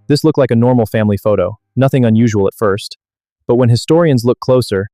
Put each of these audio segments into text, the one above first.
This looked like a normal family photo, nothing unusual at first. But when historians looked closer,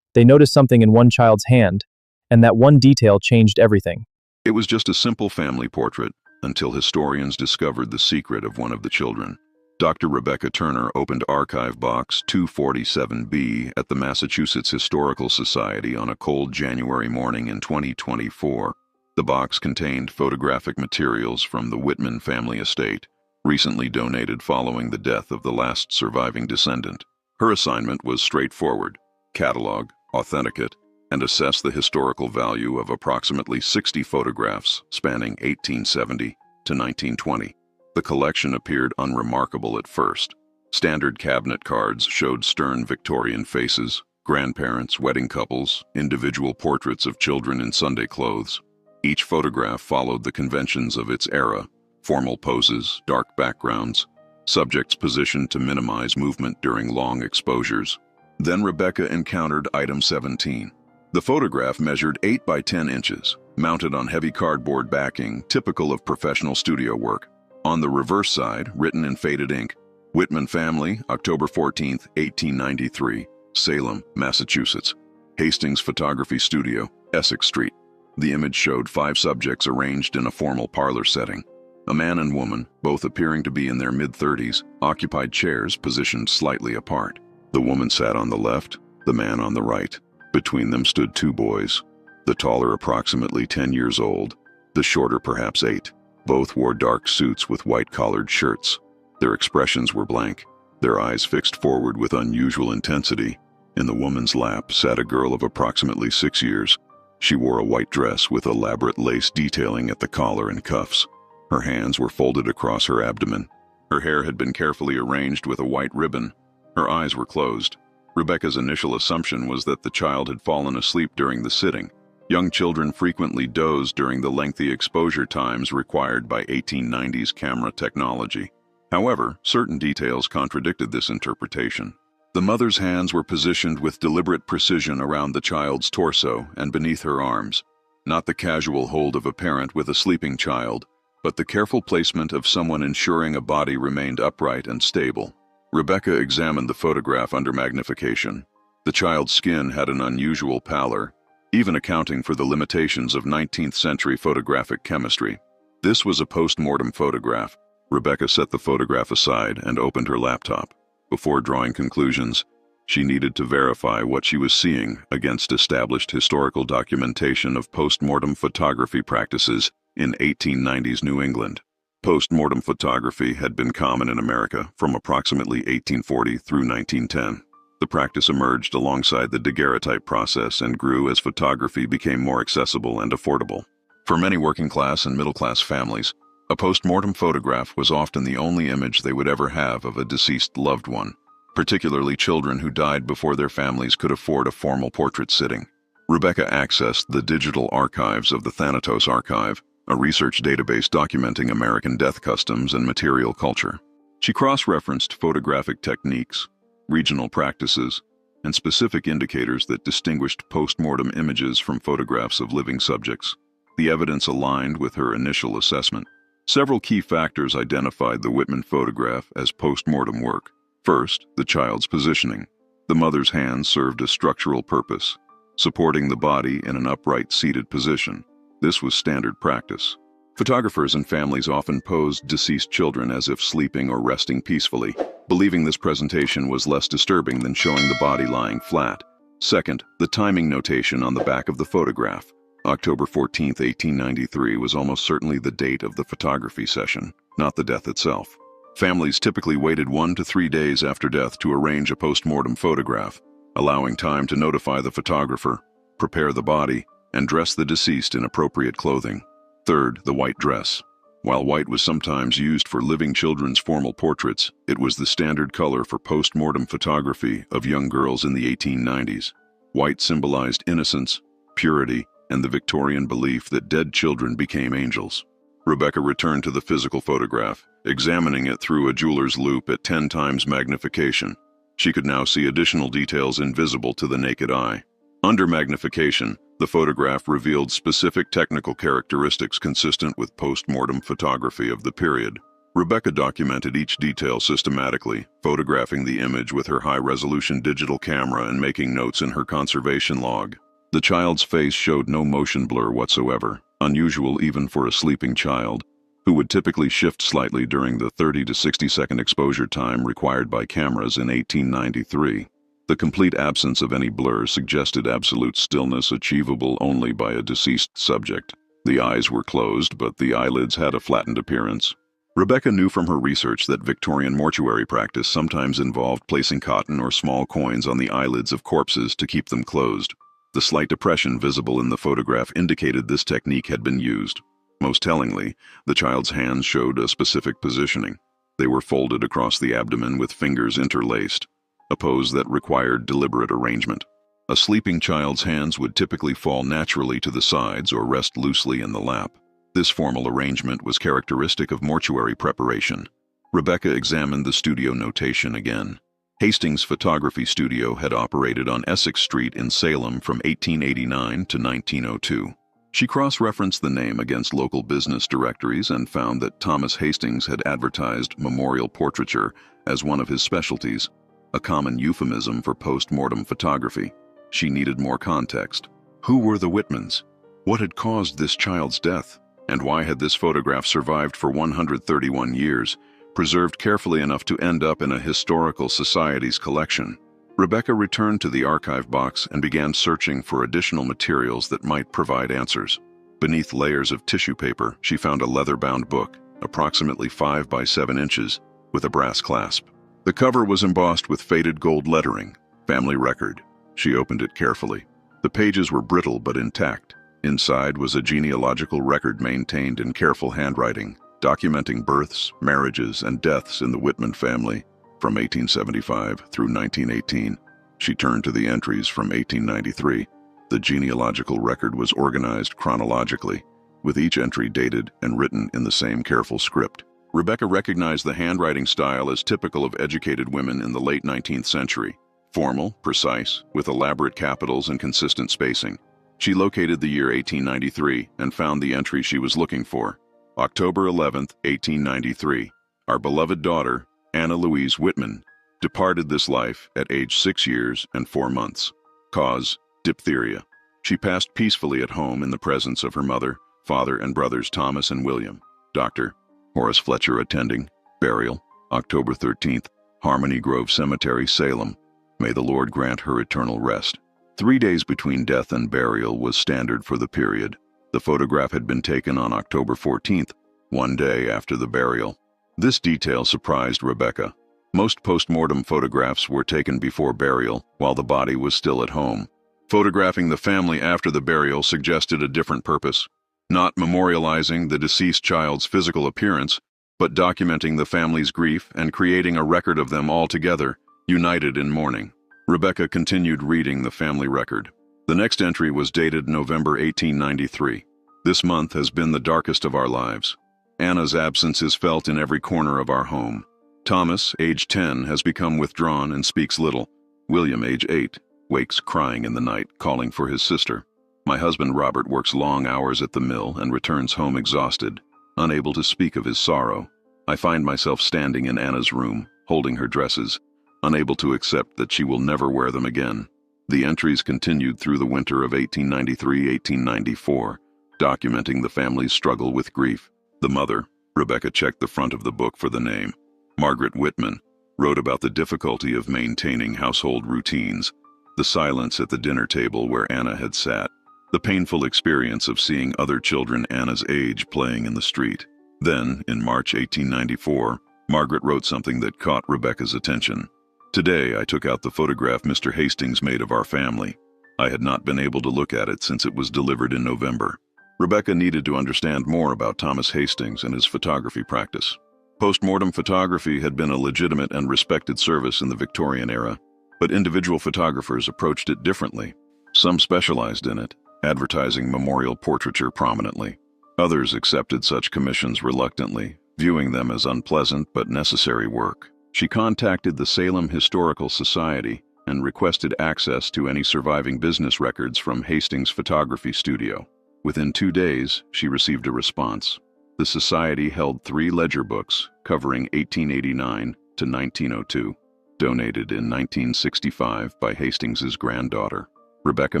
they noticed something in one child's hand, and that one detail changed everything. It was just a simple family portrait until historians discovered the secret of one of the children. Dr. Rebecca Turner opened Archive Box 247B at the Massachusetts Historical Society on a cold January morning in 2024. The box contained photographic materials from the Whitman family estate, recently donated following the death of the last surviving descendant. Her assignment was straightforward: catalog, authenticate, and assess the historical value of approximately 60 photographs spanning 1870 to 1920. The collection appeared unremarkable at first. Standard cabinet cards showed stern Victorian faces, grandparents, wedding couples, individual portraits of children in Sunday clothes. Each photograph followed the conventions of its era: formal poses, dark backgrounds, subjects positioned to minimize movement during long exposures. Then Rebecca encountered item 17. The photograph measured 8 by 10 inches, mounted on heavy cardboard backing, typical of professional studio work. On the reverse side, written in faded ink, Whitman family, October 14, 1893, Salem, Massachusetts. Hastings Photography Studio, Essex Street. The image showed 5 subjects arranged in a formal parlor setting. A man and woman, both appearing to be in their mid-30s, occupied chairs positioned slightly apart. The woman sat on the left, the man on the right. Between them stood 2 boys, the taller approximately 10 years old, the shorter perhaps 8. Both wore dark suits with white-collared shirts. Their expressions were blank, their eyes fixed forward with unusual intensity. In the woman's lap sat a girl of approximately 6 years. She wore a white dress with elaborate lace detailing at the collar and cuffs. Her hands were folded across her abdomen. Her hair had been carefully arranged with a white ribbon. Her eyes were closed. Rebecca's initial assumption was that the child had fallen asleep during the sitting. Young children frequently dozed during the lengthy exposure times required by 1890s camera technology. However, certain details contradicted this interpretation. The mother's hands were positioned with deliberate precision around the child's torso and beneath her arms, not the casual hold of a parent with a sleeping child, but the careful placement of someone ensuring a body remained upright and stable. Rebecca examined the photograph under magnification. The child's skin had an unusual pallor, even accounting for the limitations of 19th century photographic chemistry. This was a post-mortem photograph. Rebecca set the photograph aside and opened her laptop. Before drawing conclusions, she needed to verify what she was seeing against established historical documentation of post-mortem photography practices in 1890s New England. Post-mortem photography had been common in America from approximately 1840 through 1910. The practice emerged alongside the daguerreotype process and grew as photography became more accessible and affordable. For many working-class and middle-class families, a post-mortem photograph was often the only image they would ever have of a deceased loved one, particularly children who died before their families could afford a formal portrait sitting. Rebecca accessed the digital archives of the Thanatos Archive, a research database documenting American death customs and material culture. She cross-referenced photographic techniques, regional practices, and specific indicators that distinguished post-mortem images from photographs of living subjects. The evidence aligned with her initial assessment. Several key factors identified the Whitman photograph as post-mortem work. First, the child's positioning. The mother's hands served a structural purpose, supporting the body in an upright seated position. This was standard practice. Photographers and families often posed deceased children as if sleeping or resting peacefully, believing this presentation was less disturbing than showing the body lying flat. Second, the timing notation on the back of the photograph. October 14, 1893 was almost certainly the date of the photography session, not the death itself. Families typically waited 1 to 3 days after death to arrange a post-mortem photograph, allowing time to notify the photographer, prepare the body, and dress the deceased in appropriate clothing. Third, the white dress. While white was sometimes used for living children's formal portraits, it was the standard color for post-mortem photography of young girls in the 1890s. White symbolized innocence, purity, and the Victorian belief that dead children became angels. Rebecca returned to the physical photograph, examining it through a jeweler's loupe at 10 times magnification. She could now see additional details invisible to the naked eye. Under magnification, the photograph revealed specific technical characteristics consistent with post-mortem photography of the period. Rebecca documented each detail systematically, photographing the image with her high-resolution digital camera and making notes in her conservation log. The child's face showed no motion blur whatsoever, unusual even for a sleeping child, who would typically shift slightly during the 30 to 60-second exposure time required by cameras in 1893. The complete absence of any blur suggested absolute stillness achievable only by a deceased subject. The eyes were closed, but the eyelids had a flattened appearance. Rebecca knew from her research that Victorian mortuary practice sometimes involved placing cotton or small coins on the eyelids of corpses to keep them closed. The slight depression visible in the photograph indicated this technique had been used. Most tellingly, the child's hands showed a specific positioning. They were folded across the abdomen with fingers interlaced, a pose that required deliberate arrangement. A sleeping child's hands would typically fall naturally to the sides or rest loosely in the lap. This formal arrangement was characteristic of mortuary preparation. Rebecca examined the studio notation again. Hastings Photography Studio had operated on Essex Street in Salem from 1889 to 1902. She cross-referenced the name against local business directories and found that Thomas Hastings had advertised memorial portraiture as one of his specialties, a common euphemism for post-mortem photography. She needed more context. Who were the Whitmans? What had caused this child's death? And why had this photograph survived for 131 years, preserved carefully enough to end up in a historical society's collection? Rebecca returned to the archive box and began searching for additional materials that might provide answers. Beneath layers of tissue paper, she found a leather-bound book, approximately 5 by 7 inches, with a brass clasp. The cover was embossed with faded gold lettering, Family Record. She opened it carefully. The pages were brittle but intact. Inside was a genealogical record maintained in careful handwriting, documenting births, marriages, and deaths in the Whitman family from 1875 through 1918. She turned to the entries from 1893. The genealogical record was organized chronologically, with each entry dated and written in the same careful script. Rebecca recognized the handwriting style as typical of educated women in the late 19th century. Formal, precise, with elaborate capitals and consistent spacing. She located the year 1893 and found the entry she was looking for. October 11, 1893. Our beloved daughter, Anna Louise Whitman, departed this life at age 6 years and 4 months. Cause, diphtheria. She passed peacefully at home in the presence of her mother, father, and brothers Thomas and William. Dr. Horace Fletcher attending. Burial, October 13th, Harmony Grove Cemetery, Salem. May the Lord grant her eternal rest. 3 days between death and burial was standard for the period. The photograph had been taken on October 14th, 1 day after the burial. This detail surprised Rebecca. Most post-mortem photographs were taken before burial, while the body was still at home. Photographing the family after the burial suggested a different purpose, not memorializing the deceased child's physical appearance, but documenting the family's grief and creating a record of them all together, united in mourning. Rebecca continued reading the family record. The next entry was dated November 1893. This month has been the darkest of our lives. Anna's absence is felt in every corner of our home. Thomas, age 10, has become withdrawn and speaks little. William, age 8, wakes crying in the night, calling for his sister. My husband Robert works long hours at the mill and returns home exhausted, unable to speak of his sorrow. I find myself standing in Anna's room, holding her dresses, unable to accept that she will never wear them again. The entries continued through the winter of 1893-1894, documenting the family's struggle with grief. The mother, Rebecca checked the front of the book for the name, Margaret Whitman, wrote about the difficulty of maintaining household routines, the silence at the dinner table where Anna had sat, the painful experience of seeing other children Anna's age playing in the street. Then, in March 1894, Margaret wrote something that caught Rebecca's attention. Today, I took out the photograph Mr. Hastings made of our family. I had not been able to look at it since it was delivered in November. Rebecca needed to understand more about Thomas Hastings and his photography practice. Post-mortem photography had been a legitimate and respected service in the Victorian era, but individual photographers approached it differently. Some specialized in it, advertising memorial portraiture prominently. Others accepted such commissions reluctantly, viewing them as unpleasant but necessary work. She contacted the Salem Historical Society and requested access to any surviving business records from Hastings Photography Studio. Within 2 days, she received a response. The society held 3 ledger books covering 1889 to 1902, donated in 1965 by Hastings's granddaughter. Rebecca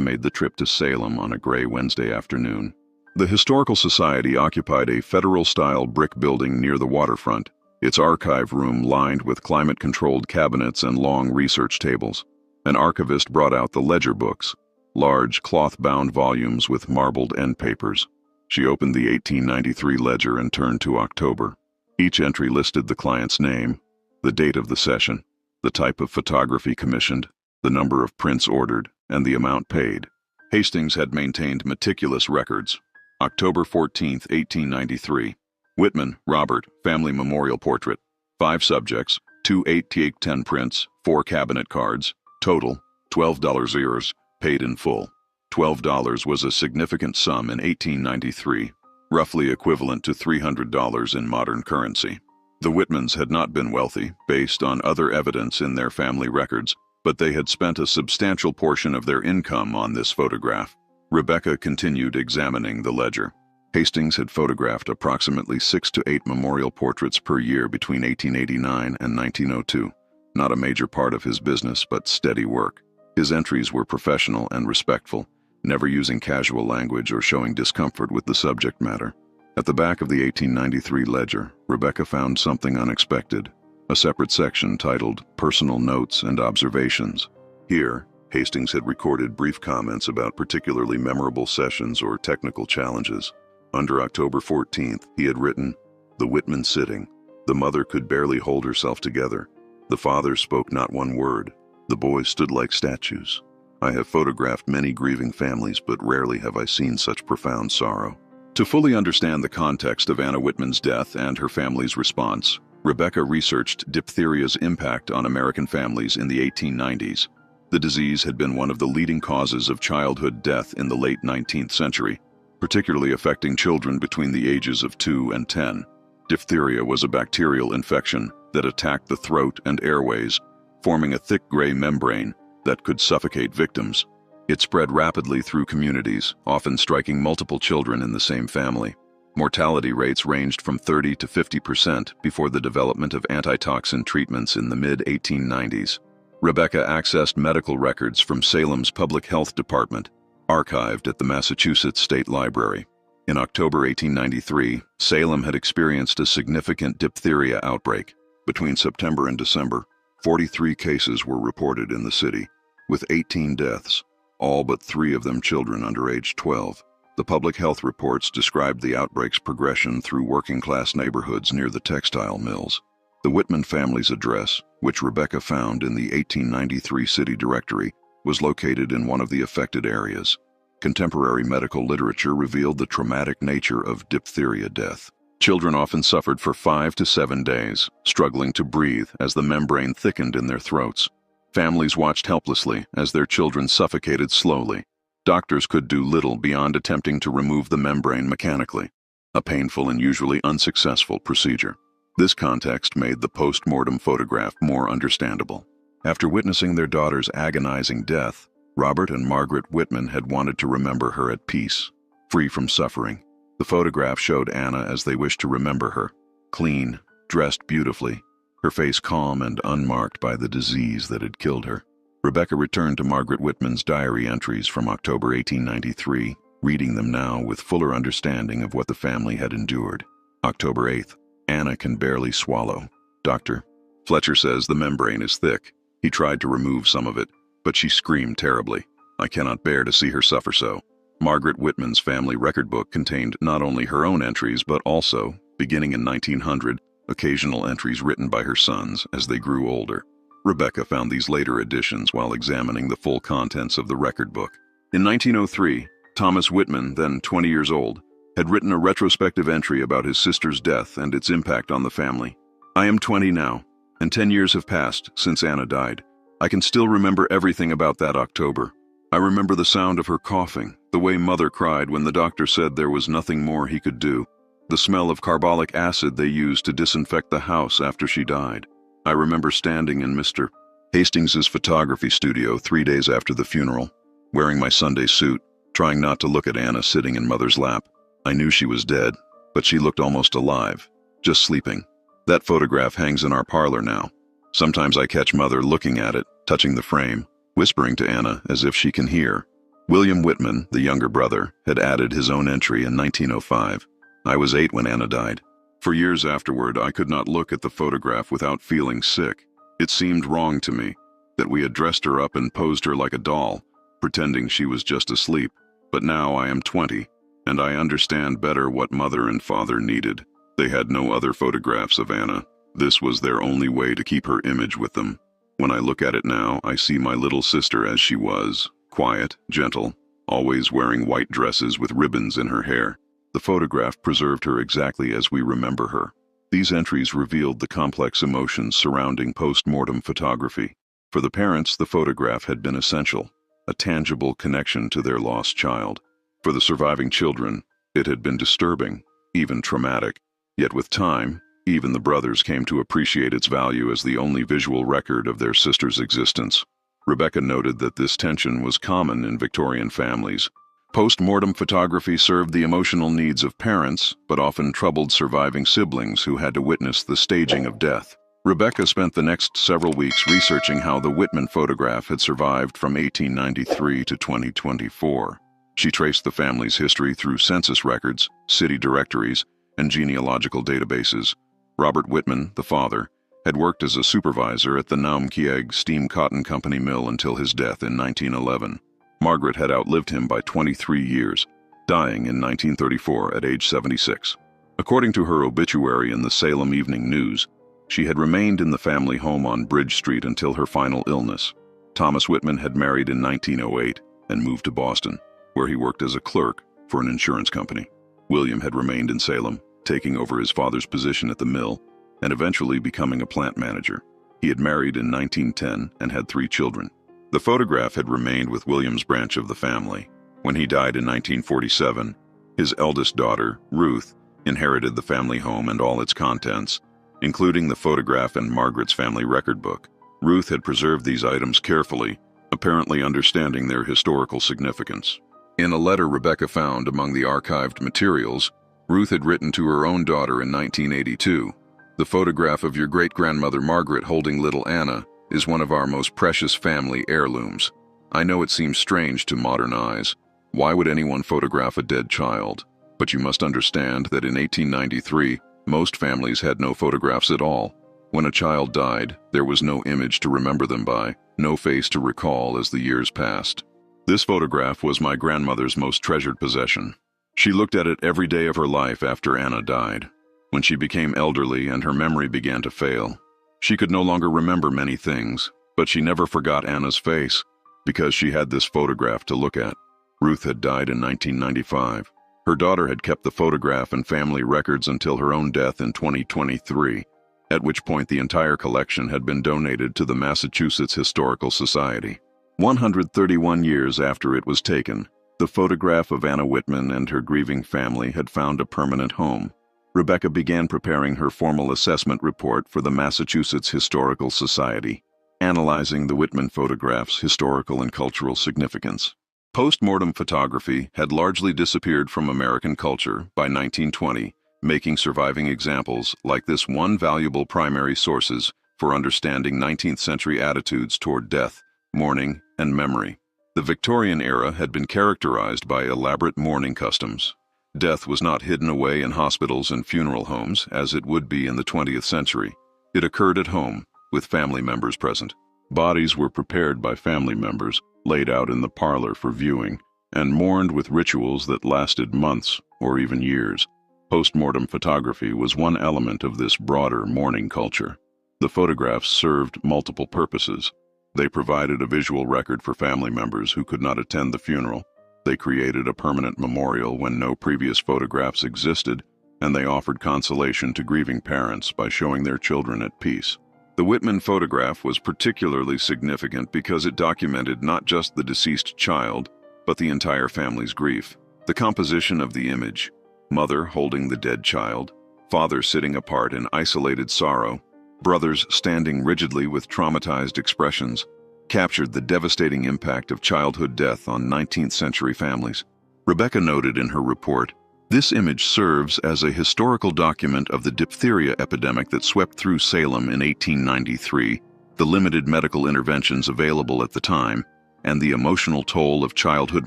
made the trip to Salem on a gray Wednesday afternoon. The Historical Society occupied a federal-style brick building near the waterfront, its archive room lined with climate-controlled cabinets and long research tables. An archivist brought out the ledger books, large cloth-bound volumes with marbled end papers. She opened the 1893 ledger and turned to October. Each entry listed the client's name, the date of the session, the type of photography commissioned, the number of prints ordered, and the amount paid. Hastings had maintained meticulous records. October 14, 1893. Whitman, Robert, family memorial portrait. 5 subjects, 2 8x10 prints, 4 cabinet cards. Total, $12 paid in full. $12 was a significant sum in 1893, roughly equivalent to $300 in modern currency. The Whitmans had not been wealthy, based on other evidence in their family records, but they had spent a substantial portion of their income on this photograph. Rebecca continued examining the ledger. Hastings had photographed approximately 6 to 8 memorial portraits per year between 1889 and 1902. Not a major part of his business, but steady work. His entries were professional and respectful, never using casual language or showing discomfort with the subject matter. At the back of the 1893 ledger, Rebecca found something unexpected, a separate section titled Personal Notes and Observations. Here, Hastings had recorded brief comments about particularly memorable sessions or technical challenges. Under October 14th, he had written, "The Whitman sitting. The mother could barely hold herself together. The father spoke not one word. The boys stood like statues. I have photographed many grieving families, but rarely have I seen such profound sorrow." To fully understand the context of Anna Whitman's death and her family's response, Rebecca researched diphtheria's impact on American families in the 1890s. The disease had been one of the leading causes of childhood death in the late 19th century, particularly affecting children between the ages of 2 and 10. Diphtheria was a bacterial infection that attacked the throat and airways, forming a thick gray membrane that could suffocate victims. It spread rapidly through communities, often striking multiple children in the same family. Mortality rates ranged from 30 to 50% before the development of antitoxin treatments in the mid-1890s. Rebecca accessed medical records from Salem's Public Health Department, archived at the Massachusetts State Library. In October 1893, Salem had experienced a significant diphtheria outbreak. Between September and December, 43 cases were reported in the city, with 18 deaths, all but 3 of them children under age 12. The public health reports described the outbreak's progression through working-class neighborhoods near the textile mills. The Whitman family's address, which Rebecca found in the 1893 city directory, was located in one of the affected areas. Contemporary medical literature revealed the traumatic nature of diphtheria death. Children often suffered for 5 to 7 days, struggling to breathe as the membrane thickened in their throats. Families watched helplessly as their children suffocated slowly. Doctors could do little beyond attempting to remove the membrane mechanically, a painful and usually unsuccessful procedure. This context made the post-mortem photograph more understandable. After witnessing their daughter's agonizing death, Robert and Margaret Whitman had wanted to remember her at peace, free from suffering. The photograph showed Anna as they wished to remember her, clean, dressed beautifully, her face calm and unmarked by the disease that had killed her. Rebecca returned to Margaret Whitman's diary entries from October 1893, reading them now with fuller understanding of what the family had endured. October 8th. Anna can barely swallow. Doctor, Fletcher says the membrane is thick. He tried to remove some of it, but she screamed terribly. I cannot bear to see her suffer so. Margaret Whitman's family record book contained not only her own entries, but also, beginning in 1900, occasional entries written by her sons as they grew older. Rebecca found these later additions while examining the full contents of the record book. In 1903, Thomas Whitman, then 20 years old, had written a retrospective entry about his sister's death and its impact on the family. I am 20 now, and 10 years have passed since Anna died. I can still remember everything about that October. I remember the sound of her coughing, the way Mother cried when the doctor said there was nothing more he could do, the smell of carbolic acid they used to disinfect the house after she died. I remember standing in Mr. Hastings's photography studio 3 days after the funeral, wearing my Sunday suit, trying not to look at Anna sitting in Mother's lap. I knew she was dead, but she looked almost alive, just sleeping. That photograph hangs in our parlor now. Sometimes I catch Mother looking at it, touching the frame, whispering to Anna as if she can hear. William Whitman, the younger brother, had added his own entry in 1905. I was 8 when Anna died. For years afterward, I could not look at the photograph without feeling sick. It seemed wrong to me that we had dressed her up and posed her like a doll, pretending she was just asleep. But now I am 20, and I understand better what Mother and Father needed. They had no other photographs of Anna. This was their only way to keep her image with them. When I look at it now, I see my little sister as she was, quiet, gentle, always wearing white dresses with ribbons in her hair. The photograph preserved her exactly as we remember her. These entries revealed the complex emotions surrounding post-mortem photography. For the parents, the photograph had been essential, a tangible connection to their lost child. For the surviving children, it had been disturbing, even traumatic. Yet with time, even the brothers came to appreciate its value as the only visual record of their sister's existence. Rebecca noted that this tension was common in Victorian families. Post-mortem photography served the emotional needs of parents, but often troubled surviving siblings who had to witness the staging of death. Rebecca spent the next several weeks researching how the Whitman photograph had survived from 1893 to 2024. She traced the family's history through census records, city directories, and genealogical databases. Robert Whitman, the father, had worked as a supervisor at the Naumkeag Steam Cotton Company mill until his death in 1911. Margaret had outlived him by 23 years, dying in 1934 at age 76. According to her obituary in the Salem Evening News, she had remained in the family home on Bridge Street until her final illness. Thomas Whitman had married in 1908 and moved to Boston, where he worked as a clerk for an insurance company. William had remained in Salem, taking over his father's position at the mill and eventually becoming a plant manager. He had married in 1910 and had 3 children. The photograph had remained with William's branch of the family. When he died in 1947, his eldest daughter, Ruth, inherited the family home and all its contents, including the photograph and Margaret's family record book. Ruth had preserved these items carefully, apparently understanding their historical significance. In a letter Rebecca found among the archived materials, Ruth had written to her own daughter in 1982, "The photograph of your great-grandmother Margaret holding little Anna is one of our most precious family heirlooms. I know it seems strange to modern eyes. Why would anyone photograph a dead child? But you must understand that in 1893, most families had no photographs at all. When a child died, there was no image to remember them by, no face to recall as the years passed. This photograph was my grandmother's most treasured possession. She looked at it every day of her life after Anna died. When she became elderly and her memory began to fail, she could no longer remember many things, but she never forgot Anna's face, because she had this photograph to look at." Ruth had died in 1995. Her daughter had kept the photograph and family records until her own death in 2023, at which point the entire collection had been donated to the Massachusetts Historical Society. 131 years after it was taken, the photograph of Anna Whitman and her grieving family had found a permanent home. Rebecca began preparing her formal assessment report for the Massachusetts Historical Society, analyzing the Whitman photograph's historical and cultural significance. Post-mortem photography had largely disappeared from American culture by 1920, making surviving examples like this one valuable primary sources for understanding 19th century attitudes toward death, mourning, and memory. The Victorian era had been characterized by elaborate mourning customs. Death was not hidden away in hospitals and funeral homes as it would be in the 20th century. It occurred at home, with family members present. Bodies were prepared by family members, laid out in the parlor for viewing, and mourned with rituals that lasted months or even years. Post-mortem photography was one element of this broader mourning culture. The photographs served multiple purposes. They provided a visual record for family members who could not attend the funeral. They created a permanent memorial when no previous photographs existed, and they offered consolation to grieving parents by showing their children at peace. The Whitman photograph was particularly significant because it documented not just the deceased child, but the entire family's grief. The composition of the image, mother holding the dead child, father sitting apart in isolated sorrow, brothers standing rigidly with traumatized expressions, captured the devastating impact of childhood death on 19th century families. Rebecca noted in her report, This image serves as a historical document of the diphtheria epidemic that swept through Salem in 1893, the limited medical interventions available at the time, and the emotional toll of childhood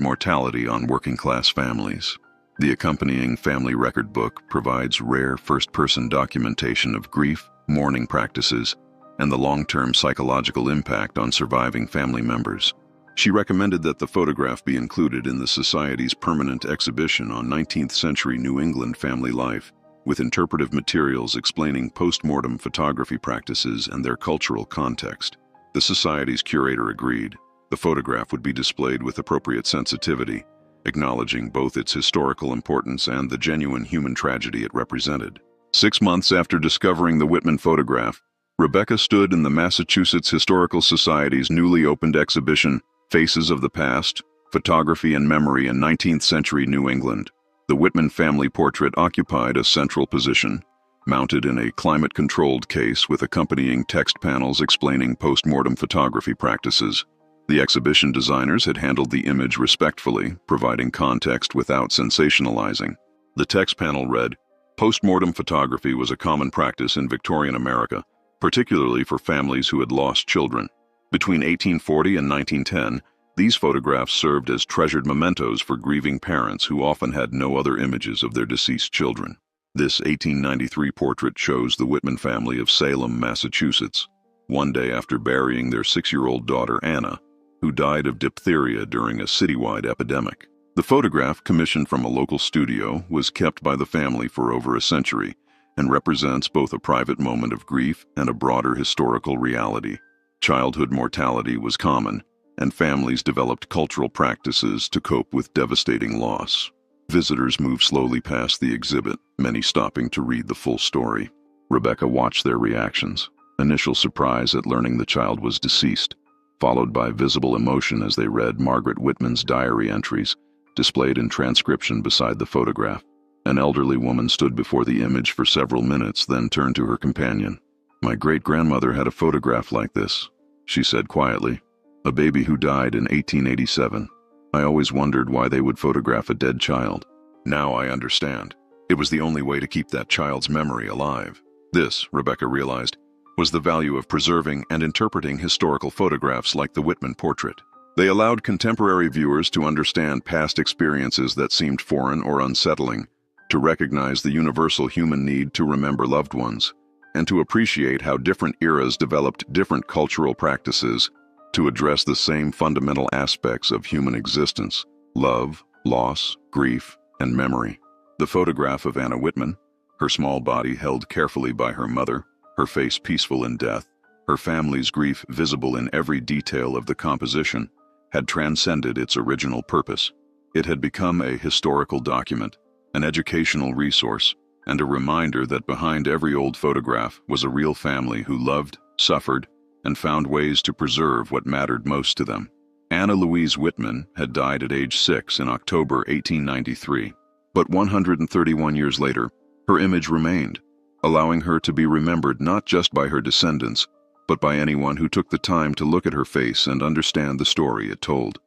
mortality on working-class families. The accompanying family record book provides rare first-person documentation of grief, mourning practices, and the long-term psychological impact on surviving family members. She recommended that the photograph be included in the Society's permanent exhibition on 19th-century New England family life, with interpretive materials explaining post-mortem photography practices and their cultural context. The Society's curator agreed. The photograph would be displayed with appropriate sensitivity, acknowledging both its historical importance and the genuine human tragedy it represented. 6 months after discovering the Whitman photograph, Rebecca stood in the Massachusetts Historical Society's newly opened exhibition, Faces of the Past, Photography and Memory in 19th-Century New England. The Whitman family portrait occupied a central position, mounted in a climate-controlled case with accompanying text panels explaining post-mortem photography practices. The exhibition designers had handled the image respectfully, providing context without sensationalizing. The text panel read, "Post-mortem photography was a common practice in Victorian America, particularly for families who had lost children. Between 1840 and 1910, these photographs served as treasured mementos for grieving parents who often had no other images of their deceased children." This 1893 portrait shows the Whitman family of Salem, Massachusetts, one day after burying their 6-year-old daughter Anna, who died of diphtheria during a citywide epidemic. The photograph, commissioned from a local studio, was kept by the family for over a century and represents both a private moment of grief and a broader historical reality. Childhood mortality was common, and families developed cultural practices to cope with devastating loss. Visitors moved slowly past the exhibit, many stopping to read the full story. Rebecca watched their reactions. Initial surprise at learning the child was deceased, followed by visible emotion as they read Margaret Whitman's diary entries, displayed in transcription beside the photograph. An elderly woman stood before the image for several minutes, then turned to her companion. "My great-grandmother had a photograph like this," she said quietly. "A baby who died in 1887. I always wondered why they would photograph a dead child. Now I understand. It was the only way to keep that child's memory alive." This, Rebecca realized, was the value of preserving and interpreting historical photographs like the Whitman portrait. They allowed contemporary viewers to understand past experiences that seemed foreign or unsettling, to recognize the universal human need to remember loved ones, and to appreciate how different eras developed different cultural practices to address the same fundamental aspects of human existence: love, loss, grief, and memory. The photograph of Anna Whitman, her small body held carefully by her mother, her face peaceful in death, her family's grief visible in every detail of the composition, had transcended its original purpose. It had become a historical document, an educational resource, and a reminder that behind every old photograph was a real family who loved, suffered, and found ways to preserve what mattered most to them. Anna Louise Whitman had died at age 6 in October 1893, but 131 years later, her image remained, allowing her to be remembered not just by her descendants, but by anyone who took the time to look at her face and understand the story it told.